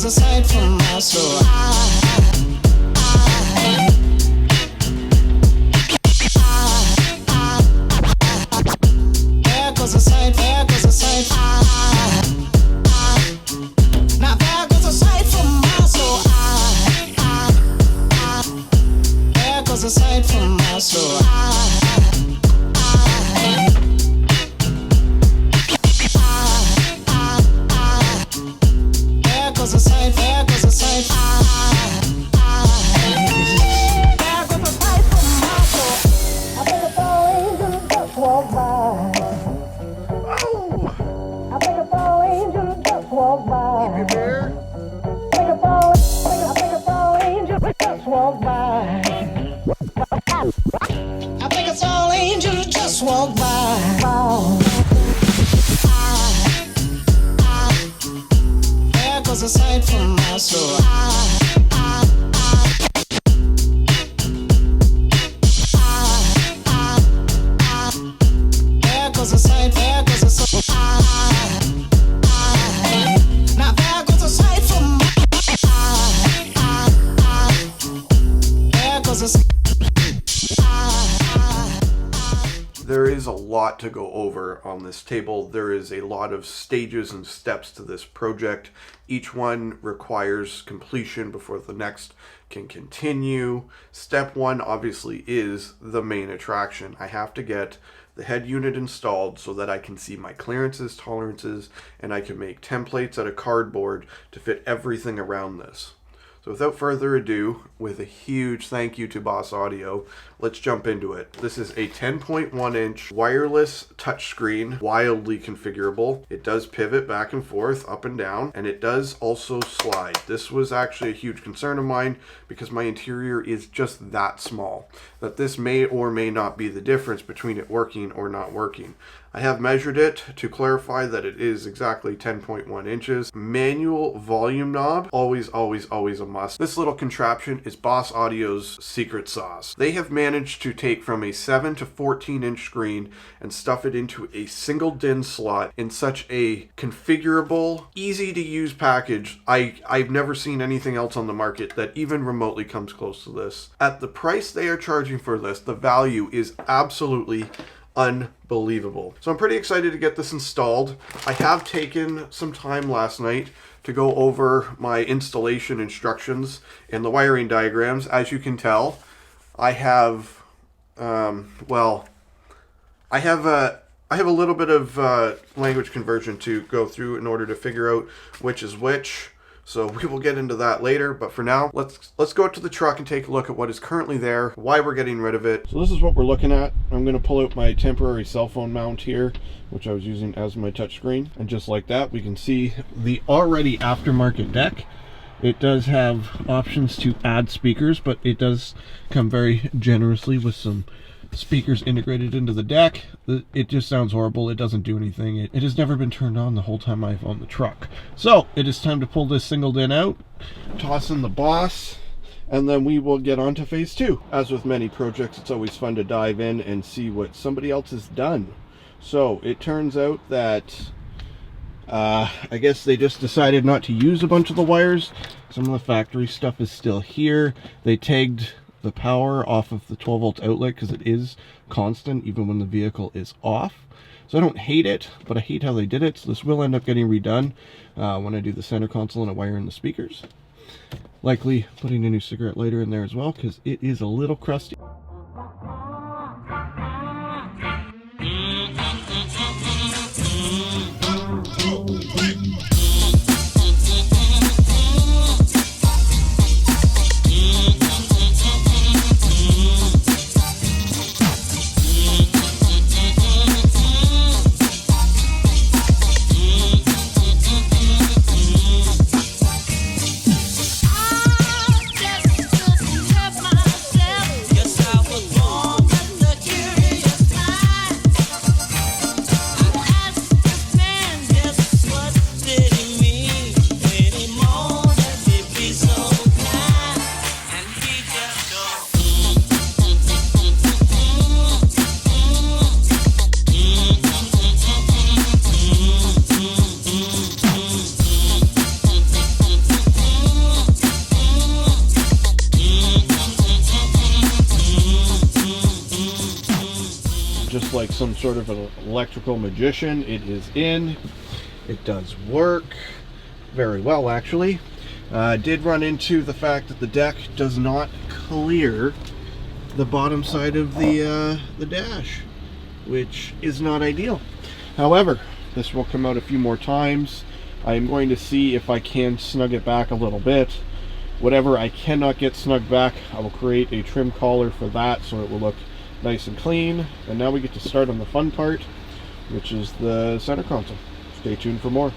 Aside from my soul, there goes a sight, there goes a sight. Now there goes a sight from my soul. There goes a sight from my soul. There goes a sight, there goes a sight. There goes a sight from my soul. I think it's all angels just walk by. I think it's all angels just walk by. I think it's all angels just walk by. I think it's all angels just walk by. There goes a sight from my soul. There goes a sight, there goes a sight. Now there goes a sight from my there goes a sight. There is a lot to go over on this table. There is a lot of stages and steps to this project. Each one requires completion before the next can continue. Step one obviously is the main attraction. I have to get the head unit installed so that I can see my clearances, tolerances, and I can make templates out of cardboard to fit everything around this. So without further ado, with a huge thank you to BOSSAUDIO, let's jump into it. This is a 10.1 inch wireless touchscreen, wildly configurable. It does pivot back and forth, up and down, and it does also slide. This was actually a huge concern of mine because my interior is just that small, that this may or may not be the difference between it working or not working. I have measured it to clarify that it is exactly 10.1 inches. Manual volume knob, always, always, always a must. This little contraption is BOSSAUDIO's secret sauce. They have managed to take from a 7 to 14 inch screen and stuff it into a single DIN slot in such a configurable, easy to use package. I've never seen anything else on the market that even remotely comes close to this. At the price they are charging for this, the value is absolutely unbelievable. So I'm pretty excited to get this installed. I have taken some time last night to go over my installation instructions and the wiring diagrams. As you can tell, I have I have a little bit of language conversion to go through in order to figure out which is which. So we will get into that later, but for now, let's go to the truck and take a look at what is currently there, why we're getting rid of it. So this is what we're looking at. I'm going to pull out my temporary cell phone mount here, which I was using as my touchscreen. And just like that, we can see the already aftermarket deck. It does have options to add speakers, but it does come very generously with some speakers integrated into the deck. It just sounds horrible. It doesn't do anything. It has never been turned on the whole time I've owned the truck. So it is time to pull this single DIN out, toss in the Boss, and then we will get on to phase two. As with many projects, it's always fun to dive in and see what somebody else has done. So it turns out that I guess they just decided not to use a bunch of the wires. Some of the factory stuff is still here. They tagged the power off of the 12 volt outlet because it is constant even when the vehicle is off. So I don't hate it, but I hate how they did it. So this will end up getting redone when I do the center console and I wire in the speakers. Likely putting a new cigarette lighter in there as well because it is a little crusty. Yourself some sort of an electrical magician. It is in. It does work very well, actually. Did run into the fact that the deck does not clear the bottom side of the dash, which is not ideal. However, this will come out a few more times. I am going to see if I can snug it back a little bit. Whatever I cannot get snugged back, I will create a trim collar for that so it will look nice and clean. And now we get to start on the fun part, which is the center console. Stay tuned for more.